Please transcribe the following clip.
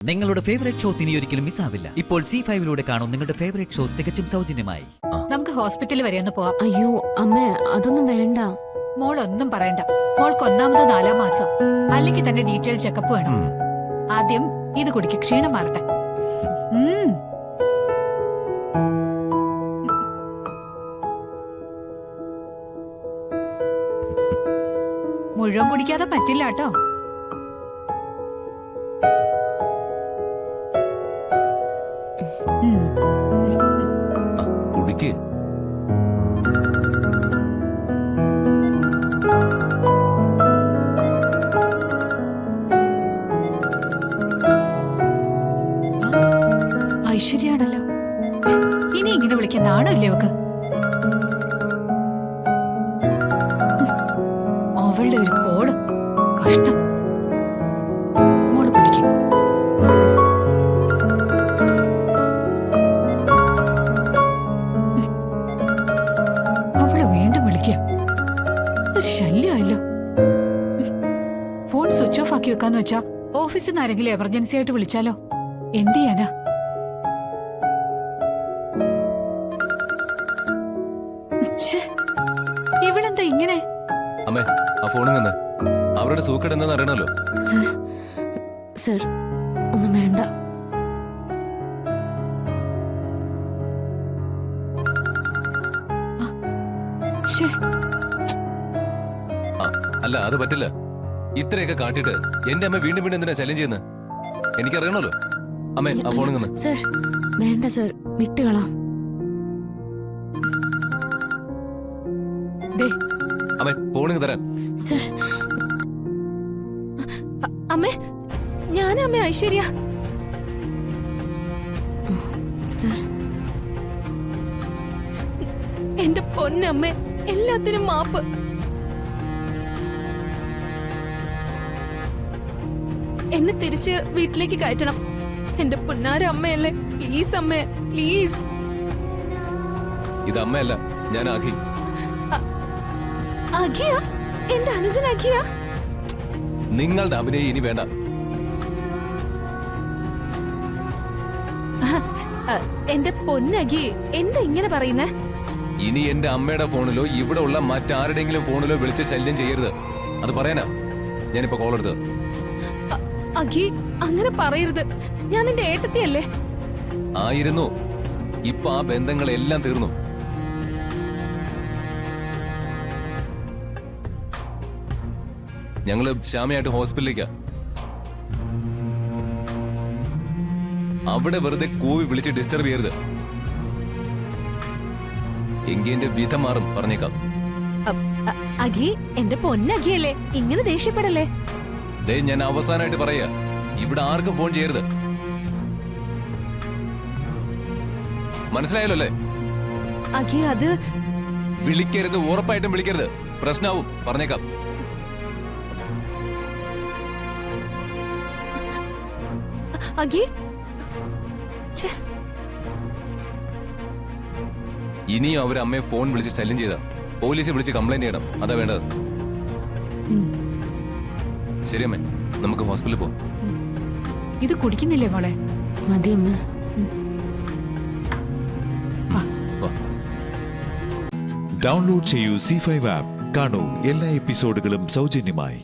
നിങ്ങളുടെ favourite shows ഇനി ഒരിക്കലും മിസ്സാവില്ല. ഇപ്പോൾ C5 കാണും നിങ്ങളുടെ ഫേവറേറ്റ് ഷോസ് തികച്ചും സൗജന്യമായി. നമുക്ക് ഹോസ്പിറ്റലിൽ വരെ ഒന്ന് പോവാം. അയ്യോ അമ്മേ, അതൊന്നും വേണ്ട. മോളൊന്നും പറയണ്ട. മോൾക്ക് 1ാമത് 4-ാം മാസം, അല്ലെങ്കിൽ തന്നെ ഡീറ്റെയിൽ ചെക്കപ്പ് വേണം. ആദ്യം ഇത് കുടിക്ക്, ക്ഷീണം മാറട്ടെ. മുഴുവൻ കുടിക്കാതെ പറ്റില്ല കേട്ടോ. കുടിക്ക്. ഐശ്വര്യാണല്ലോ. ഇനി ഇങ്ങനെ വിളിക്കാൻ നാണല്ലേ അവക്ക്? അവളുടെ ഒരു കോള് കഷ്ടം. മോള് കുടിക്കും. അവള് വീണ്ടും വിളിക്കുക. ഒരു ശല്യമായല്ലോ. ഫോൺ സ്വിച്ച് ഓഫ് ആക്കി വെക്കാന്ന് വെച്ചാ ഓഫീസിൽ നിന്ന് ആരെങ്കിലും എമർജൻസി ആയിട്ട് വിളിച്ചാലോ? എന്ത് ചെയ്യാനാ? ഇവളെന്താ ഇങ്ങനെ? അമ്മേ, ആ ഫോണിൽ നിന്ന് അവരുടെ സൂക്കേട് എന്താണെന്ന് അറിയണല്ലോ. സർ, ഒന്നും വേണ്ട. അല്ല, അത് പറ്റില്ല. ഇത്രയൊക്കെ കാട്ടിട്ട് എന്റെ അമ്മ വീണ്ടും വീണ്ടും എന്തിനാ ചലഞ്ച് ചെയ്യുന്നത്? എനിക്കറിയണല്ലോ. അമ്മേ, ആ ഫോണിൽ നിന്ന്. സർ, വേണ്ട സർ, വിട്ടുകളാം. അമ്മേ, ഫോണിൽ തരാൻ. സർ, അമ്മേ, ഞാനമ്മ ഐശ്വര്യ. സർ, എന്റെ പൊന്നമ്മേ, എല്ലാത്തിനും മാപ്പ്. എന്നെ തിരിച്ച് വീട്ടിലേക്ക് കയറ്റണം. എന്റെ പൊന്നാര അമ്മയല്ലേ, പ്ലീസ് അമ്മേ, പ്ലീസ്. ഇത് അമ്മയല്ല, ഞാൻ അഖി. അഖിയ? എന്റെ അനുജൻ അഖിയ? നിങ്ങളുടെ അഭിനയം ഇനി വേണ്ട. എന്റെ പൊന്നഖി, എന്താ ഇങ്ങനെ പറയുന്നേ? ഇനി എന്റെ അമ്മയുടെ ഫോണിലോ ഇവിടെ ഉള്ള മറ്റാരുടെങ്കിലും ഫോണിലോ വിളിച്ച് ശല്യം ചെയ്യരുത്. അത് പറയാനാ ഞാനിപ്പോ കോൾ എടുത്തത്. അഖി, അങ്ങനെ പറയരുത്. ഞാൻ നിന്റെ ഏട്ടത്തിയല്ലേ? ആയിരുന്നു. ഇപ്പൊ ആ ബന്ധങ്ങളെല്ലാം തീർന്നു. ഞങ്ങള് ശ്യാമയായിട്ട് ഹോസ്പിറ്റലിലേക്കാ. അവിടെ വെറുതെ കൂവി വിളിച്ച് ഡിസ്റ്റർബ് ചെയ്യരുത്. എങ്കിൽ എന്റെ വിധം മാറും, പറഞ്ഞേക്കാം. അഖി, എന്റെ പൊന്നഖിയല്ലേ, ഇങ്ങനെ ദേഷ്യപ്പെടല്ലേ. ദേ, ഞാൻ അവസാനമായിട്ട് പറയാ, ഇവിടെ ആർക്കും ഫോൺ ചെയ്യരുത്. മനസ്സിലായല്ലോ അല്ലേ? അഖി, അത് വിളിക്കരുത്, ഉറപ്പായിട്ടും വിളിക്കരുത്. പ്രശ്നാവും, പറഞ്ഞേക്കാം. അഖി, ഇനിയും അവർ അമ്മയെ ഫോൺ വിളിച്ച് ശല്യം ചെയ്ത പോലീസിൽ വിളിച്ച് കംപ്ലൈന്റ് ചെയ്യണം. അതാ വേണ്ടത്. ശരി അമ്മേ, നമുക്ക് ഹോസ്പിറ്റലിൽ പോവാം. ഇത് കുടിക്കുന്നില്ലേ മോളെ? മതി അമ്മ. ഡൗൺലോഡ് ചെയ്യൂ C5 ആപ്പ്. കാണൂ എല്ലാ എപ്പിസോഡുകളും സൗജന്യമായി.